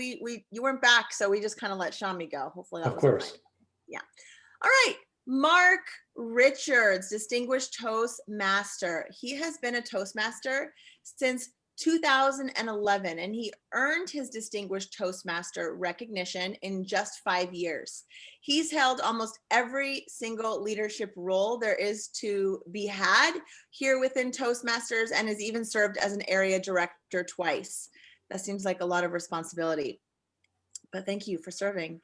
you weren't back, so we just kind of let Shami go. Hopefully that Of was all course. right. Yeah. All right. Mark Richards, Distinguished Toastmaster. He has been a Toastmaster since 2011, and he earned his Distinguished Toastmaster recognition in just 5 years. He's held almost every single leadership role there is to be had here within Toastmasters, and has even served as an area director twice. That seems like a lot of responsibility, but thank you for serving.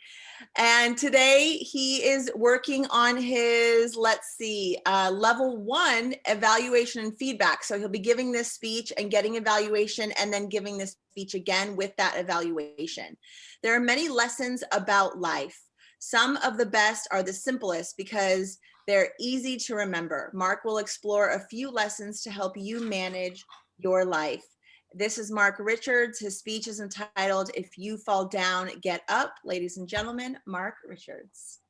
And today he is working on his, level 1 evaluation and feedback. So he'll be giving this speech and getting evaluation, and then giving this speech again with that evaluation. There are many lessons about life. Some of the best are the simplest because they're easy to remember. Mark will explore a few lessons to help you manage your life. This is Mark Richards. His speech is entitled, "If You Fall Down, Get Up." Ladies and gentlemen, Mark Richards.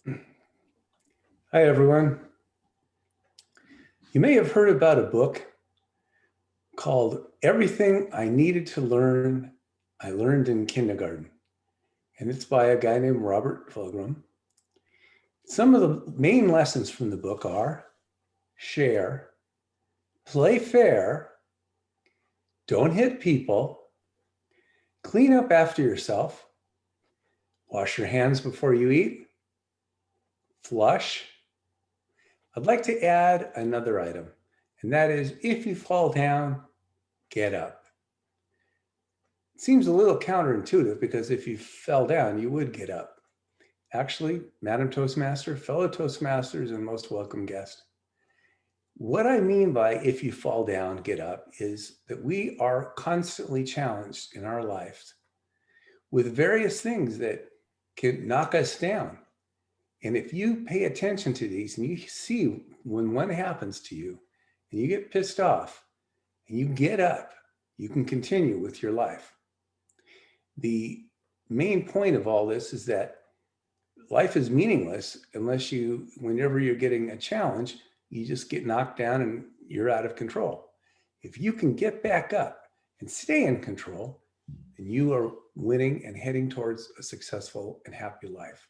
Hi, everyone. You may have heard about a book called Everything I Needed to Learn, I Learned in Kindergarten. And it's by a guy named Robert Fulghum. Some of the main lessons from the book are: share, play fair, don't hit people, clean up after yourself, wash your hands before you eat, flush. I'd like to add another item, and that is, if you fall down, get up. It seems a little counterintuitive, because if you fell down, you would get up. Actually, Madam Toastmaster, fellow Toastmasters, and most welcome guest, what I mean by if you fall down, get up is that we are constantly challenged in our lives with various things that can knock us down. And if you pay attention to these and you see when one happens to you and you get pissed off and you get up, you can continue with your life. The main point of all this is that life is meaningless unless whenever you're getting a challenge, you just get knocked down and you're out of control. If you can get back up and stay in control, then you are winning and heading towards a successful and happy life.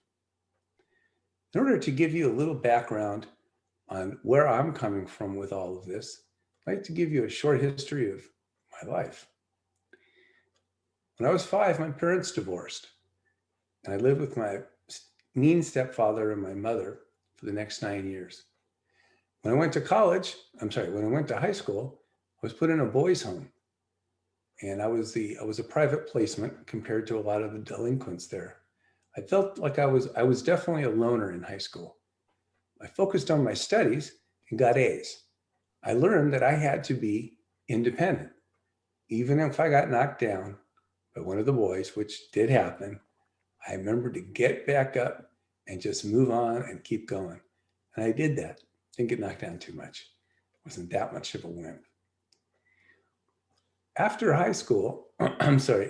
In order to give you a little background on where I'm coming from with all of this, I'd like to give you a short history of my life. When I was 5, my parents divorced, and I lived with my mean stepfather and my mother for the next 9 years. When I went to high school, I was put in a boys' home, and I was a private placement compared to a lot of the delinquents there. I felt like I was definitely a loner in high school. I focused on my studies and got A's. I learned that I had to be independent. Even if I got knocked down by one of the boys, which did happen, I remembered to get back up and just move on and keep going. And I did that. Didn't get knocked down too much. Wasn't that much of a wimp. After high school, after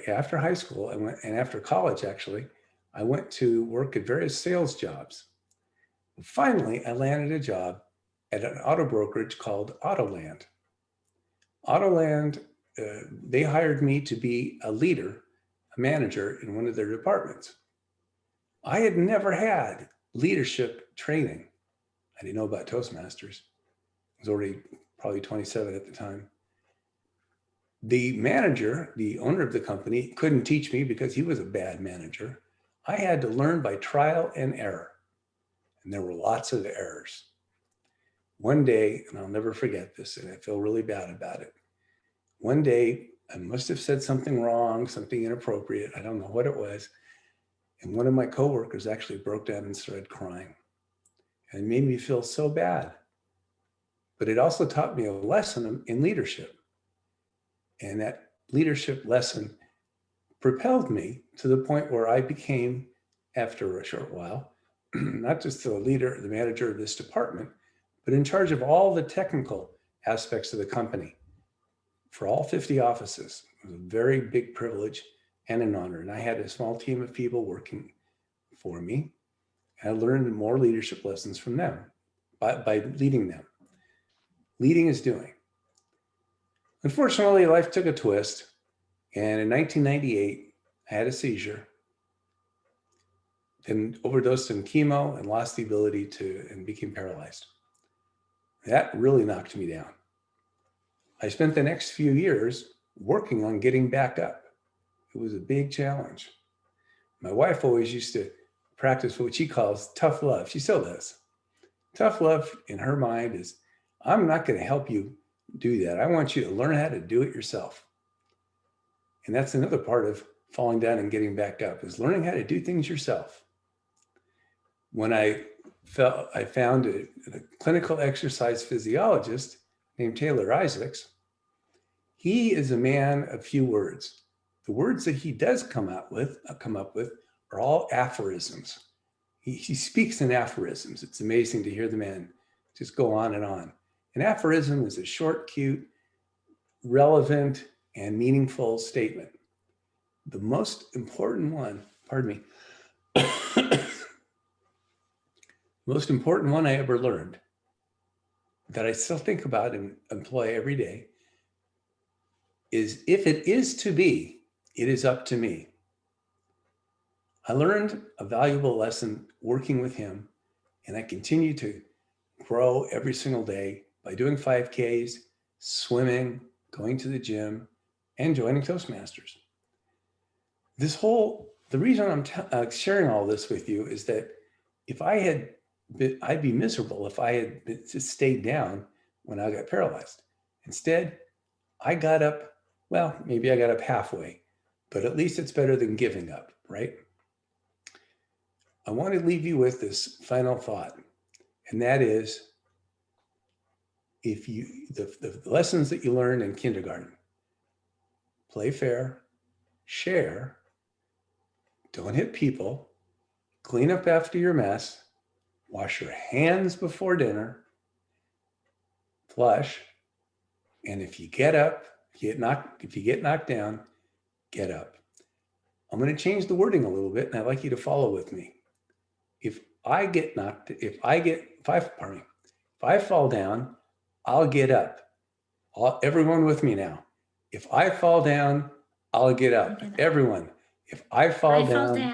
college, actually, I went to work at various sales jobs. Finally, I landed a job at an auto brokerage called Autoland. Autoland, they hired me to be a leader, a manager in one of their departments. I had never had leadership training. I didn't know about Toastmasters. I was already probably 27 at the time. The manager, the owner of the company, couldn't teach me because he was a bad manager. I had to learn by trial and error. And there were lots of errors. One day, and I'll never forget this, and I feel really bad about it. One day, I must have said something wrong, something inappropriate. I don't know what it was. And one of my coworkers actually broke down and started crying. And it made me feel so bad. But it also taught me a lesson in leadership. And that leadership lesson propelled me to the point where I became, after a short while, not just the leader, the manager of this department, but in charge of all the technical aspects of the company for all 50 offices. It was a very big privilege and an honor. And I had a small team of people working for me. And I learned more leadership lessons from them by leading them. Leading is doing. Unfortunately, life took a twist. And in 1998, I had a seizure, then overdosed on chemo and lost the ability to, and became paralyzed. That really knocked me down. I spent the next few years working on getting back up. It was a big challenge. My wife always used to practice what she calls tough love. She still does. Tough love in her mind is, I'm not going to help you do that. I want you to learn how to do it yourself. And that's another part of falling down and getting back up, is learning how to do things yourself. When I found a clinical exercise physiologist named Taylor Isaacs. He is a man of few words. The words that he does come up with are all aphorisms. He speaks in aphorisms. It's amazing to hear the man just go on and on. An aphorism is a short, cute, relevant, and meaningful statement. The most important one, pardon me, most important one I ever learned that I still think about and employ every day is, if it is to be, it is up to me. I learned a valuable lesson working with him, and I continue to grow every single day by doing 5Ks, swimming, going to the gym, and joining Toastmasters. The reason I'm sharing all this with you is that I'd be miserable if I had just stayed down when I got paralyzed. Instead, I got up, well, maybe I got up halfway, but at least it's better than giving up, right? I want to leave you with this final thought, and that is, the lessons that you learned in kindergarten: play fair, share, don't hit people, clean up after your mess, wash your hands before dinner, flush, and if you get up, if you get knocked down, get up. I'm going to change the wording a little bit, and I'd like you to follow with me. If I fall down, I'll get up. Everyone with me now. If I fall down, I'll get up. Everyone, if I fall down,